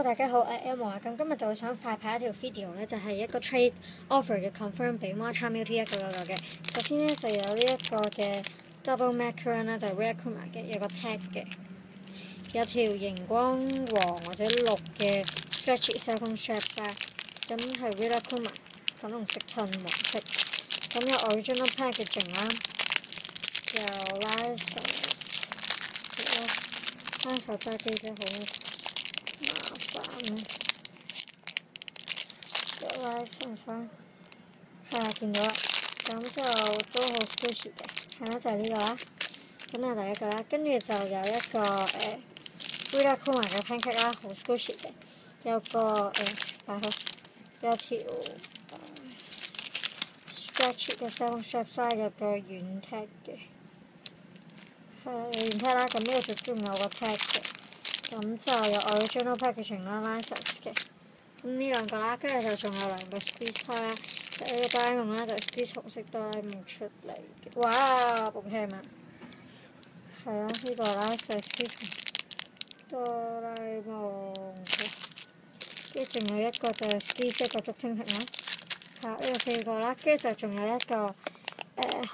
大家好，我係 Emma 啊。咁今日就會想快拍一條 video 咧，就係一個 trade offer 嘅 confirm 俾 Matcha Milk Tea 199嘅。首先咧就有呢一個嘅 double macaron 啦，就係 Rare Crema 嘅，有個 tag 嘅，有條熒光黃或者綠嘅 stretchy cellphone strap 啦，咁係 Rare Crema 粉紅色襯黃色，咁有 original packaging 啦，有 license， 拉手揸機真係好麻煩啊！有 license 啦，係啊，見到啦，咁就都好 squishy 嘅，係啦，就係呢個啦。咁有第一個啦，跟住就有一個Rare Crema 嘅 pancake 啦，好 squishy 嘅，有個擺好，有條stretchy 嘅 cellphone strap 啦，有個軟 tag 嘅，係軟 tag 啦。咁呢個就仲有個 tag 嘅，咁就有 original packaging 啦 ，license 嘅。咁呢兩個啦，跟住就仲有兩個 squeeze toy 啦，就呢個哆啦 A 夢啦，就 squeeze 紅色哆啦 A 夢出嚟嘅，哇，好輕啊！係啊，呢個啦就 squeeze 哆啦 A 夢嘅，跟住仲有一個就 squeeze 一個竹蜻蜓啦，係啊，呢個四個啦，跟住就仲有一個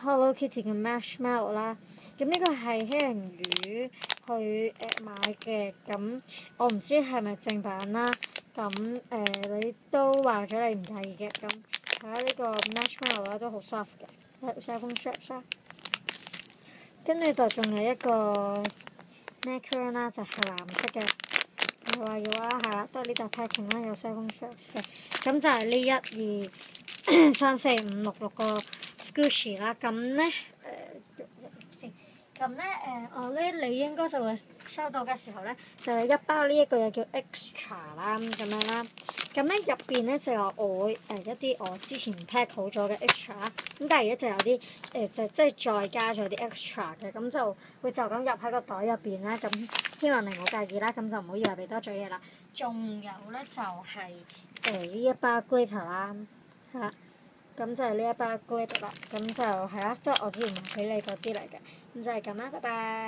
Hello Kitty 嘅 marshmallow 啦，咁呢個係黑人魚去買嘅，咁我唔知係咪正版啦，咁你都話咗你唔介意嘅，咁係啦，呢個 marshmallow 啦都好 soft 嘅，cellphone strap 啦，跟住就仲有一個 macaron 啦，就係藍色嘅，又話要啦，係啦，都係呢笪 packing 啦，有 cellphone straps 嘅，咁就係呢1、2、3、4、5、6個 squishy 啦，咁咧咁咧我咧你應該就會收到嘅時候咧，就有一包呢一個嘢叫 extra 啦，咁樣啦。咁咧入邊咧就有我一啲我之前 pack 好咗嘅 extra 啦，咁但係而家就有啲就即係再加咗啲 extra 嘅，咁就會就咁入喺個袋入邊啦。咁希望你唔好介意啦，咁就唔好以為俾多咗嘢啦。仲有咧就係呢一包 glitter 啦，係啦。咁就係呢一包 glitter 啦，咁就係啦，都係我之前買俾你嗰啲嚟嘅，咁就係咁啦，拜拜。